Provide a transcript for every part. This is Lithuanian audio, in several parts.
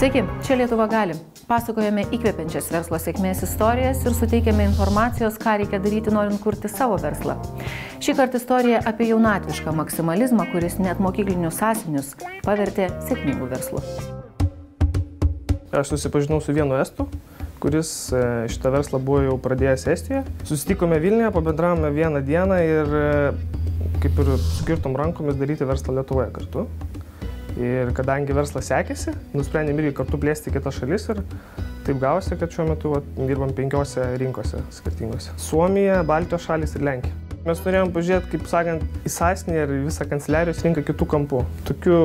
Sveiki, čia Lietuva gali. Pasakojame įkvepiančias verslo sėkmės istorijas ir suteikiame informacijos, ką reikia daryti, norint kurti savo verslą. Šį kartą istorija apie jaunatvišką maksimalizmą, kuris net mokyklinius sąsiuvinius pavertė sėkmingų verslų. Aš susipažinau su vienu estu, kuris šitą verslą buvo jau pradėjęs Estijoje. Susitikome Vilniuje, pabendravome vieną dieną ir kaip ir sukirtom rankomis daryti verslą Lietuvoje kartu. Ir kadangi verslas sekėsi, nusprendėm irgi kartu plėsti kitas šalis ir taip gavosi, kad šiuo metu dirbam 5 rinkose skirtingose. Suomija, Baltijos šalis ir Lenkija. Mes norėjom pažiūrėti, kaip sakant, į sąsiuvinį ir visą kanceliarijos rinką kitų kampų. Tokių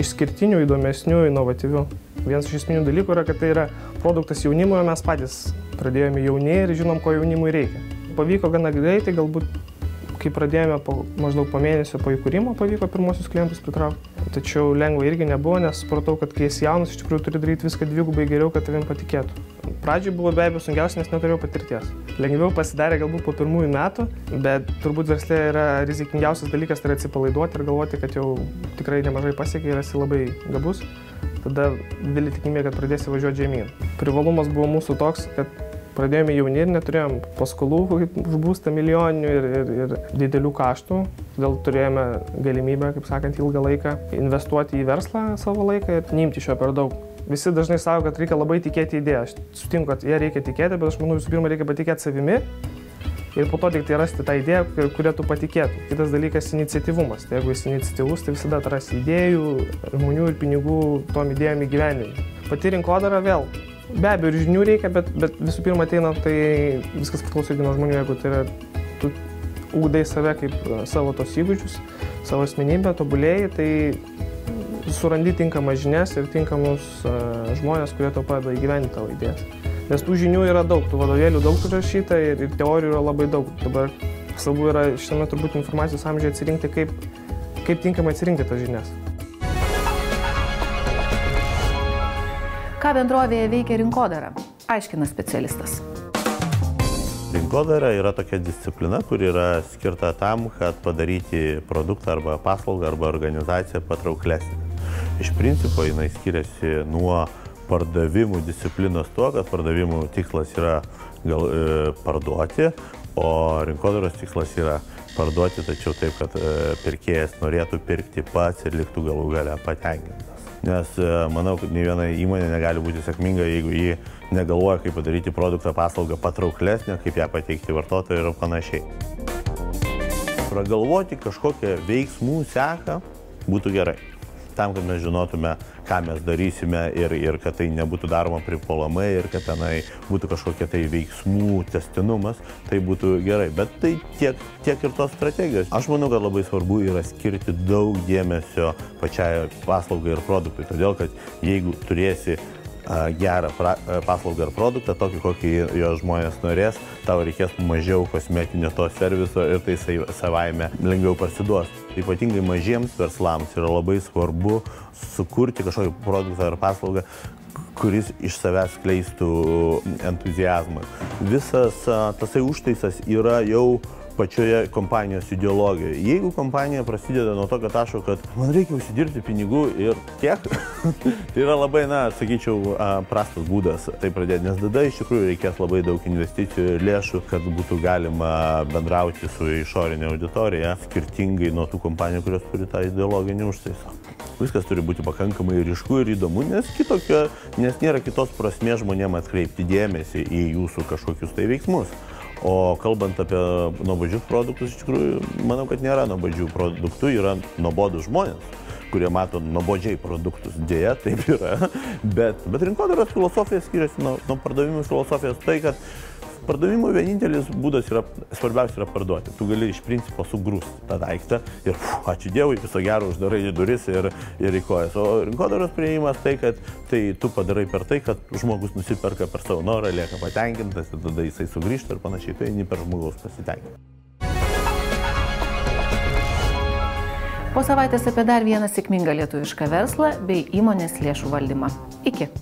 išskirtinių, įdomesnių, inovatyvių. Vienas iš esminių dalykų yra, kad tai yra produktas jaunimui, o mes patys pradėjome jauni ir žinom, ko jaunimui reikia. Pavyko gana greitai, galbūt kai pradėjome maždaug po mėnesio po įkūrimo, pavyko pirmosius klientus pritraukti. Tačiau lengva irgi nebuvo, nes supratau, kad kai esi jaunas, iš tikrųjų turi daryti viską dvigubai geriau, kad tavim patikėtų. Pradžiai buvo be abejo sunkiausia, nes neturėjau patirties. Lengviau pasidarė galbūt po pirmųjų metų, bet turbūt versle yra rizikingiausias dalykas, tai yra atsipalaiduoti ir galvoti, kad jau tikrai nemažai pasiekia ir esi labai gabus. Tada didelė tikimybė, kad pradėsi važiuoti žemyn. Privalumas buvo mūsų toks, kad pradėjome jauni ir neturėjom paskolų už būstą milijoninių ir didelių kaštų. Todėl turėjome galimybę, kaip sakant, ilgą laiką investuoti į verslą savo laiką ir neimti iš jo per daug. Visi dažnai sako, kad reikia labai tikėti idėją. Aš sutinku, kad jie reikia tikėti, bet aš manau, visų pirma, reikia patikėti savimi ir po to tik tai rasti tą idėją, kurią tu patikėtum. Kitas dalykas – iniciatyvumas. Tai jeigu esi iniciatyvus, tai visada atrasi idėjų, žmonių ir pinigų tom idėjom įgyvendinti. Pati rinkodara vėl. Be abejo, ir žinių reikia, bet visų pirma ateina, tai viskas priklauso nuo žmonių, jeigu tai yra, tu ugdai save kaip savo tos įgūdžius, savo asmenybę, tobulėjai, tai surandi tinkamas žinias ir tinkamus žmonės, kurie tau padeda įgyvendinti tavo idėjas. Nes tų žinių yra daug, tų vadovėlių daug surašyta ir teorijų yra labai daug. Dabar svarbu yra šitame turbūt informacijos amžiuje atsirinkti, kaip tinkamai atsirinkti tas žinias. Ką bendrovėje veikia rinkodara? Aiškina specialistas. Rinkodara yra tokia disciplina, kur yra skirta tam, kad padaryti produktą arba paslaugą arba organizaciją patrauklesnį. Iš principo jinai skiriasi nuo pardavimų disciplinos tuo, kad pardavimų tikslas yra parduoti, o rinkodaros tikslas yra parduoti, tačiau taip, kad pirkėjas norėtų pirkti pats ir liktų galų gale patenkintas. Nes manau, kad nei viena įmonė negali būti sėkminga, jeigu ji negalvoja, kaip padaryti produktą paslaugą patrauklesnę, kaip ją pateikti vartotojui ir panašiai. Pragalvoti kažkokią veiksmų seką būtų gerai. Tam, kad mes žinotume, ką mes darysime ir kad tai nebūtų daroma pripuolamai ir kad tenai būtų kažkokia tai veiksmų tęstinumas, tai būtų gerai. Bet tai tiek ir tos strategijos. Aš manau, kad labai svarbu yra skirti daug dėmesio pačiai paslaugai ir produktui. Todėl, kad jeigu turėsi gerą paslaugą ir produktą, tokį, kokį jo žmonės norės, tau reikės mažiau kosmetinio to serviso ir tai savaime lengviau parsiduos. Ypatingai mažiems verslams yra labai svarbu sukurti kažkokį produktą ar paslaugą, kuris iš savęs skleistų entuziazmą. Visas tasai užtaisas yra jau pačioje kompanijos ideologijoje. Jeigu kompanija prasideda nuo tokio taško, kad man reikia užsidirbti pinigų ir tiek, tai yra labai, sakyčiau, prastas būdas tai pradėti, nes tada iš tikrųjų reikės labai daug investicijų ir lėšų, kad būtų galima bendrauti su išorinė auditorija, skirtingai nuo tų kompanijų, kurios turi tą ideologinį užtaisą. Viskas turi būti pakankamai ryšku ir įdomu, nes nėra kitos prasmės žmonėms atkreipti dėmesį į jūsų kažkokius tai veiksmus. O kalbant apie nuobodžius produktus, iš tikrųjų, manau, kad nėra nuobodžių produktų, yra nuobodūs žmonės, kurie mato nuobodžiai produktus. Deja, taip yra, bet rinkodaros filosofija skiriasi nuo pardavimų filosofijos tai, kad pardavimų vienintelis būdas svarbiausia yra parduoti. Tu gali iš principo sugrūsti tą daiktą ir ačiū Dievui, viso gero uždarai į duris ir į kojas. O rinkodaros priėjimas tai, kad tu padarai per tai, kad žmogus nusiperka per savo norą, lieka patenkintas ir tada jisai sugrįžta ir panašiai. Tai eini per žmogaus pasitenkinimą. Po savaitės apie dar vieną sėkmingą lietuvišką verslą bei įmonės lėšų valdymą. Iki.